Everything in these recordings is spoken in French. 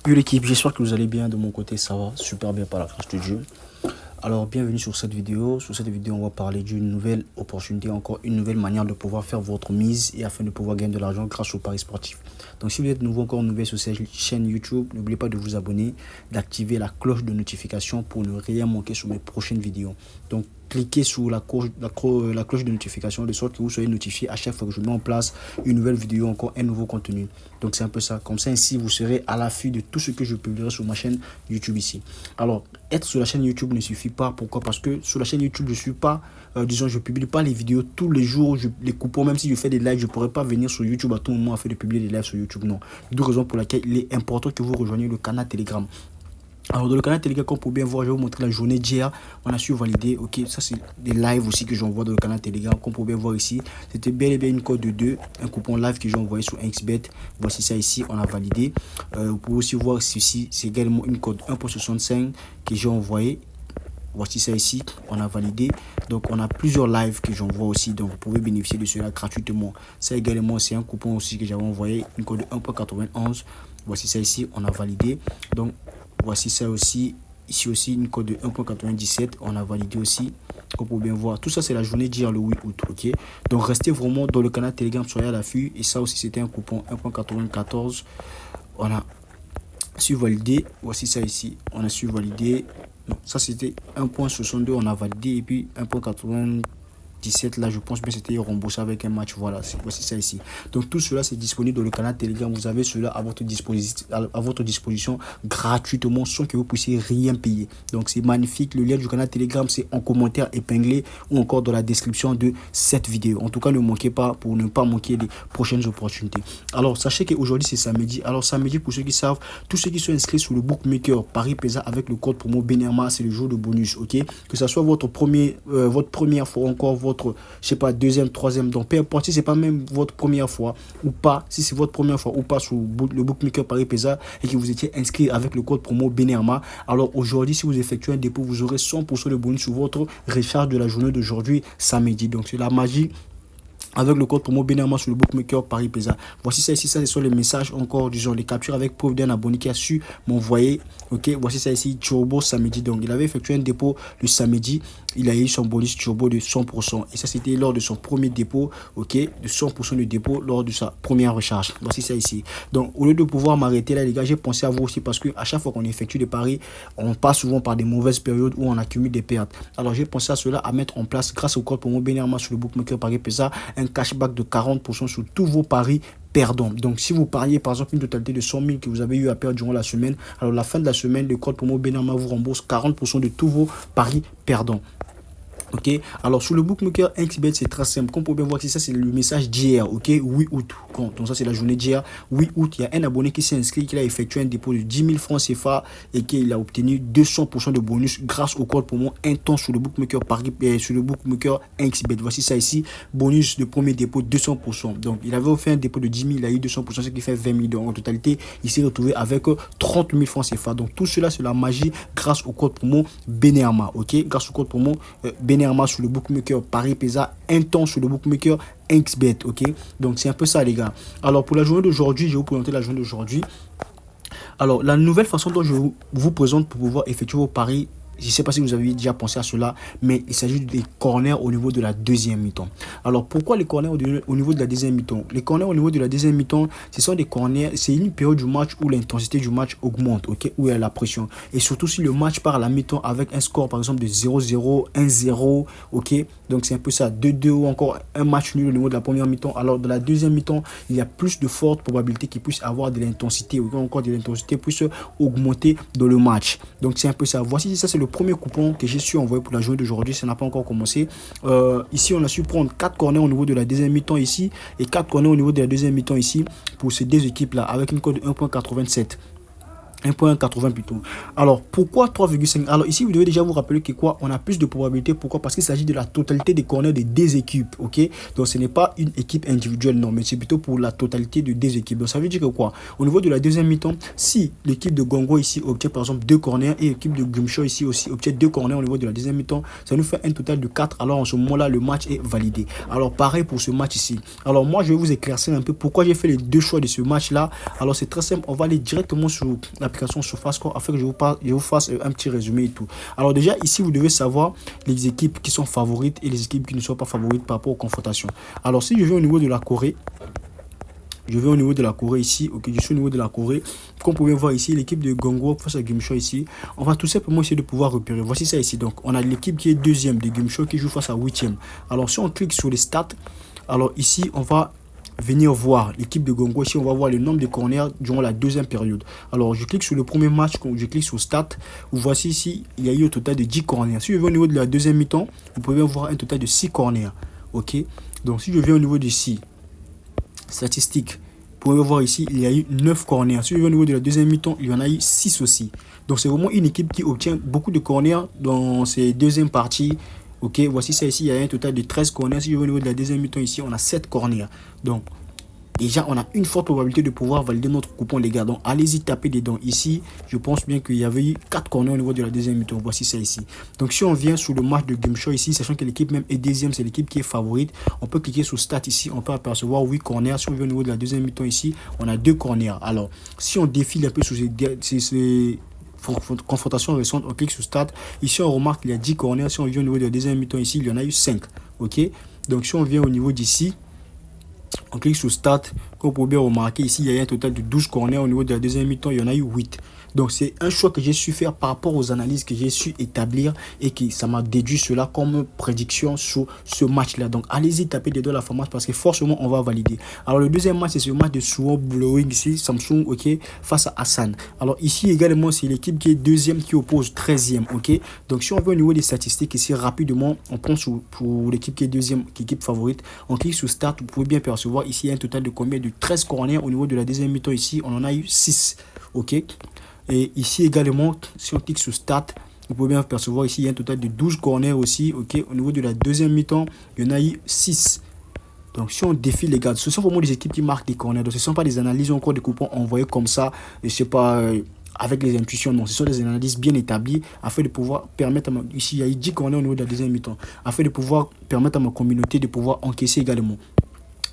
Yo l'équipe, j'espère que vous allez bien. De mon côté, ça va super bien par la grâce de Dieu. Alors, bienvenue sur cette vidéo. Sur cette vidéo, on va parler d'une nouvelle opportunité, encore une nouvelle manière de pouvoir faire votre mise et afin de pouvoir gagner de l'argent grâce au paris sportif. Donc, si vous êtes nouveau, encore nouvelle sur cette chaîne YouTube, n'oubliez pas de vous abonner, d'activer la cloche de notification pour ne rien manquer sur mes prochaines vidéos. Donc, cliquez sur la cloche de notification de sorte que vous soyez notifié à chaque fois que je mets en place une nouvelle vidéo, encore un nouveau contenu. Donc c'est un peu ça, comme ça ainsi vous serez à l'affût de tout ce que je publierai sur ma chaîne YouTube ici. Alors être sur la chaîne YouTube ne suffit pas. Pourquoi? Parce que sur la chaîne YouTube je suis pas disons, je publie pas les vidéos tous les jours, je les coupe. Même si je fais des lives, je pourrais pas venir sur YouTube à tout moment afin de publier des lives sur YouTube. Non, d'où raison pour laquelle il est important que vous rejoigniez le canal Telegram. Alors dans le canal Telegram, comme vous pouvez bien voir, je vais vous montrer la journée d'hier. On a su valider, ok, ça c'est des lives aussi que j'envoie dans le canal Telegram. Comme vous pouvez bien voir ici, c'était bel et bien une code de 2, un coupon live que j'ai envoyé sur XBet. Voici ça ici, on a validé. Vous pouvez aussi voir ceci, c'est également une code 1.65 que j'ai envoyé. Voici ça ici, on a validé. Donc on a plusieurs lives que j'envoie aussi, donc vous pouvez bénéficier de cela gratuitement. Ça également, c'est un coupon aussi que j'avais envoyé, une code de 1.91. Voici ça ici, on a validé. Donc voici ça aussi, ici aussi une code de 1.97, on a validé aussi. Comme vous pouvez bien voir, tout ça c'est la journée d'hier le 8 août, ok. Donc restez vraiment dans le canal Telegram, soyez à l'affût. Et ça aussi c'était un coupon 1.94, on a su valider. Voici ça ici, on a su valider. Non, ça c'était 1.62, on a validé. Et puis 1.97 là, je pense bien c'était remboursé avec un match. Voilà, voici ça ici. Donc tout cela c'est disponible dans le canal Telegram. Vous avez cela à votre disposition gratuitement sans que vous puissiez rien payer. Donc c'est magnifique. Le lien du canal Telegram c'est en commentaire épinglé ou encore dans la description de cette vidéo. En tout cas, ne manquez pas pour ne pas manquer les prochaines opportunités. Alors sachez qu'aujourd'hui c'est samedi. Alors samedi, pour ceux qui savent, tous ceux qui sont inscrits sur le bookmaker Paris Pesa avec le code promo Benirma, c'est le jour de bonus, ok. Que ça soit votre première fois, encore votre, je sais pas, deuxième, troisième, donc peu importe si c'est pas même votre première fois ou pas, si c'est votre première fois ou pas sur le bookmaker Paris Pesa et que vous étiez inscrit avec le code promo Benirma, alors aujourd'hui si vous effectuez un dépôt, vous aurez 100% de bonus sur votre recharge de la journée d'aujourd'hui samedi. Donc c'est la magie avec le code promo Benirma sur le bookmaker Paris Pesa. Voici ça ici, ça ce sont les messages encore, disons les captures avec preuve d'un abonné qui a su m'envoyer, ok. Voici ça ici, Turbo samedi. Donc il avait effectué un dépôt le samedi, il a eu son bonus Turbo de 100%. Et ça c'était lors de son premier dépôt, ok, de 100% de dépôt lors de sa première recharge. Voici ça ici. Donc au lieu de pouvoir m'arrêter là les gars, j'ai pensé à vous aussi parce que à chaque fois qu'on effectue des paris, on passe souvent par des mauvaises périodes où on accumule des pertes. Alors j'ai pensé à cela, à mettre en place grâce au code promo Benirma sur le bookmaker Paris Pesa un cashback de 40% sur tous vos paris perdants. Donc si vous pariez par exemple une totalité de 100 000 que vous avez eu à perdre durant la semaine, alors à la fin de la semaine, le code promo Benirma vous rembourse 40% de tous vos paris perdants. Ok, alors sur le bookmaker XBet c'est très simple. Comme vous pouvez bien voir que ça c'est le message d'hier, ok, 8 août. Donc ça c'est la journée d'hier, 8 août. Il y a un abonné qui s'est inscrit, qui a effectué un dépôt de 10 000 francs CFA et qu'il a obtenu 200% de bonus grâce au code promo intense sur le bookmaker Paris, sur le bookmaker XBet. Voici ça ici, bonus de premier dépôt 200%. Donc il avait fait un dépôt de 10 000, il a eu 200%, ce qui fait 20 000. Donc en totalité, il s'est retrouvé avec 30 000 francs CFA. Donc tout cela c'est la magie grâce au code promo Benirma, ok, grâce au code promo Benirma sur le bookmaker Paris Pesa, intense sur le bookmaker XBet, ok. Donc c'est un peu ça les gars. Alors pour la journée d'aujourd'hui, je vais vous présenter la journée d'aujourd'hui. Alors la nouvelle façon dont je vous présente pour pouvoir effectuer vos paris, je ne sais pas si vous avez déjà pensé à cela, mais il s'agit des corners au niveau de la deuxième mi-temps. Alors, pourquoi les corners au niveau de la deuxième mi-temps? Les corners au niveau de la deuxième mi-temps, ce sont des corners, c'est une période du match où l'intensité du match augmente, ok, où il y a la pression. Et surtout si le match part à la mi-temps avec un score, par exemple, de 0-0, 1-0, ok. Donc, c'est un peu ça, 2-2 ou encore un match nul au niveau de la première mi-temps. Alors, dans la deuxième mi-temps, il y a plus de fortes probabilités qu'il puisse avoir de l'intensité, ou encore de l'intensité puisse augmenter dans le match. Donc, c'est un peu ça. Voici, ça, c'est le premier coupon que j'ai su envoyer pour la journée d'aujourd'hui. Ça n'a pas encore commencé. Ici on a su prendre 4 corners au niveau de la deuxième mi-temps ici et 4 corners au niveau de la deuxième mi-temps ici pour ces deux équipes là avec une code de 1.87. 1.80 plutôt. Alors pourquoi 3,5? Alors ici vous devez déjà vous rappeler que quoi, on a plus de probabilité. Pourquoi? Parce qu'il s'agit de la totalité des corners de deux équipes, ok. Donc ce n'est pas une équipe individuelle, non, mais c'est plutôt pour la totalité de deux équipes. Donc ça veut dire que quoi, au niveau de la deuxième mi-temps, si l'équipe de Gongo ici obtient par exemple 2 corners et l'équipe de Gumshow ici aussi obtient 2 corners au niveau de la deuxième mi-temps, ça nous fait un total de 4. Alors en ce moment là le match est validé. Alors pareil pour ce match ici. Alors moi je vais vous éclaircir un peu pourquoi j'ai fait les deux choix de ce match là. Alors c'est très simple, on va aller directement sur la l'application SofaScore afin que je vous fasse un petit résumé et tout. Alors déjà, ici, vous devez savoir les équipes qui sont favorites et les équipes qui ne sont pas favorites par rapport aux confrontations. Alors, si je vais au niveau de la Corée, ici, ok, je suis au niveau de la Corée. Comme vous pouvez voir ici, l'équipe de Gyeongwoo face à Gimcho ici, on va tout simplement essayer de pouvoir repérer. Voici ça ici. Donc, on a l'équipe qui est deuxième de Gimcho qui joue face à huitième. Alors, si on clique sur les stats, alors ici, on va venir voir l'équipe de Gyeongwoo. Ici, on va voir le nombre de corners durant la deuxième période. Alors, je clique sur le premier match, je clique sur stats. Voici ici, il y a eu au total de 10 corners. Si je vais au niveau de la deuxième mi-temps, vous pouvez voir un total de 6 corners. Ok. Donc, si je viens au niveau d'ici, statistiques, vous pouvez voir ici, il y a eu 9 corners. Si je vais au niveau de la deuxième mi-temps, il y en a eu 6 aussi. Donc, c'est vraiment une équipe qui obtient beaucoup de corners dans ces deuxièmes parties. Ok, voici ça ici, il y a un total de 13 corners. Si je vais au niveau de la deuxième mi-temps ici, on a 7 corners. Donc, déjà, on a une forte probabilité de pouvoir valider notre coupon, les gars. Donc, allez-y, tapez dedans. Ici, je pense bien qu'il y avait eu 4 corners au niveau de la deuxième mi-temps. Voici ça ici. Donc, si on vient sur le match de Gimcho ici, sachant que l'équipe même est deuxième, c'est l'équipe qui est favorite. On peut cliquer sur Stats ici. On peut apercevoir 8 corners. Si on vient au niveau de la deuxième mi-temps ici, on a 2 corners. Alors, si on défile un peu sur ces confrontation récente, on clique sur Start. Ici, on remarque qu'il y a 10 corners. Si on vient au niveau de la deuxième mi-temps ici, il y en a eu 5. Ok. Donc, si on vient au niveau d'ici, on clique sur Start. Comme vous pouvez remarquer ici, il y a un total de 12 corners. Au niveau de la deuxième mi-temps, il y en a eu 8. Donc, c'est un choix que j'ai su faire par rapport aux analyses que j'ai su établir et que ça m'a déduit cela comme prédiction sur ce match-là. Donc, allez-y, tapez dedans la formation parce que forcément, on va valider. Alors, le deuxième match, c'est ce match de Suwon Blowing ici, Samsung, ok, face à Hassan. Alors, ici également, c'est l'équipe qui est deuxième qui oppose 13e, ok. Donc, si on veut au niveau des statistiques ici, rapidement, on prend pour l'équipe qui est deuxième, qui est équipe favorite, on clique sur Start. Vous pouvez bien percevoir ici, il y a un total de combien de 13 corners au niveau de la deuxième mi-temps ici, on en a eu 6, ok. Et ici également, si on clique sur Start, vous pouvez bien percevoir ici, il y a un total de 12 corners aussi. Ok, au niveau de la deuxième mi-temps, il y en a eu 6. Donc, si on défile les gars, ce sont vraiment des équipes qui marquent des corners. Donc, ce ne sont pas des analyses encore des coupons envoyés comme ça, je sais pas, avec les intuitions. Non, ce sont des analyses bien établies afin de pouvoir permettre, ici, il y a eu 10 corners au niveau de la deuxième mi-temps, afin de pouvoir permettre à ma communauté de pouvoir encaisser également.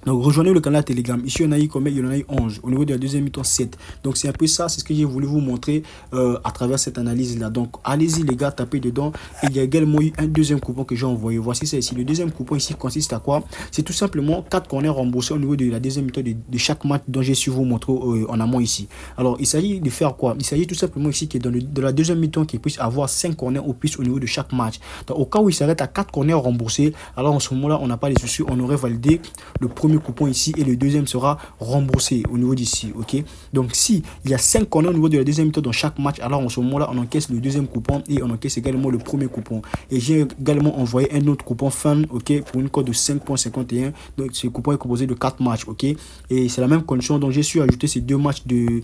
Donc, rejoignez le canal Telegram. Ici, il y en a eu combien? Il y en a eu 11. Au niveau de la deuxième mi-temps, 7. Donc, c'est un peu ça. C'est ce que j'ai voulu vous montrer à travers cette analyse-là. Donc, allez-y, les gars, tapez dedans. Et il y a également eu un deuxième coupon que j'ai envoyé. Voici ça ici. Le deuxième coupon ici consiste à quoi? C'est tout simplement 4 corners remboursés au niveau de la deuxième mi-temps de chaque match dont j'ai su vous montrer en amont ici. Alors, il s'agit de faire quoi? Il s'agit tout simplement ici que dans la deuxième mi-temps, qu'il puisse avoir 5 corners au plus au niveau de chaque match. Donc, au cas où il s'arrête à 4 corners remboursés, alors en ce moment-là, on n'a pas de soucis. On aurait validé le premier coupon ici et le deuxième sera remboursé au niveau d'ici. Ok, donc si il y a 5 corners au niveau de la deuxième mi-temps dans chaque match, alors en ce moment là on encaisse le deuxième coupon et on encaisse également le premier coupon. Et j'ai également envoyé un autre coupon fan, ok, pour une cote de 5,51. donc ce coupon est composé de 4 matchs. Ok, et c'est la même condition. Donc j'ai su ajouter ces deux matchs de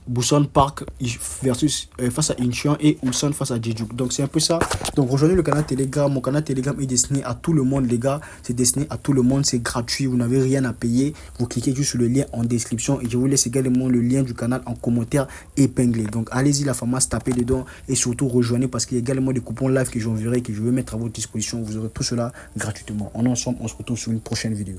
Busan Park versus face à Incheon et Ulsan face à Jeju. Donc c'est un peu ça. Donc rejoignez le canal Telegram. Mon canal Telegram est destiné à tout le monde, les gars. C'est destiné à tout le monde. C'est gratuit. Vous n'avez rien à payer. Vous cliquez juste sur le lien en description et je vous laisse également le lien du canal en commentaire épinglé. Donc allez-y la pharmacie, tapez dedans et surtout rejoignez parce qu'il y a également des coupons live que j'enverrai, que je vais mettre à votre disposition. Vous aurez tout cela gratuitement. On est ensemble. On se retrouve sur une prochaine vidéo.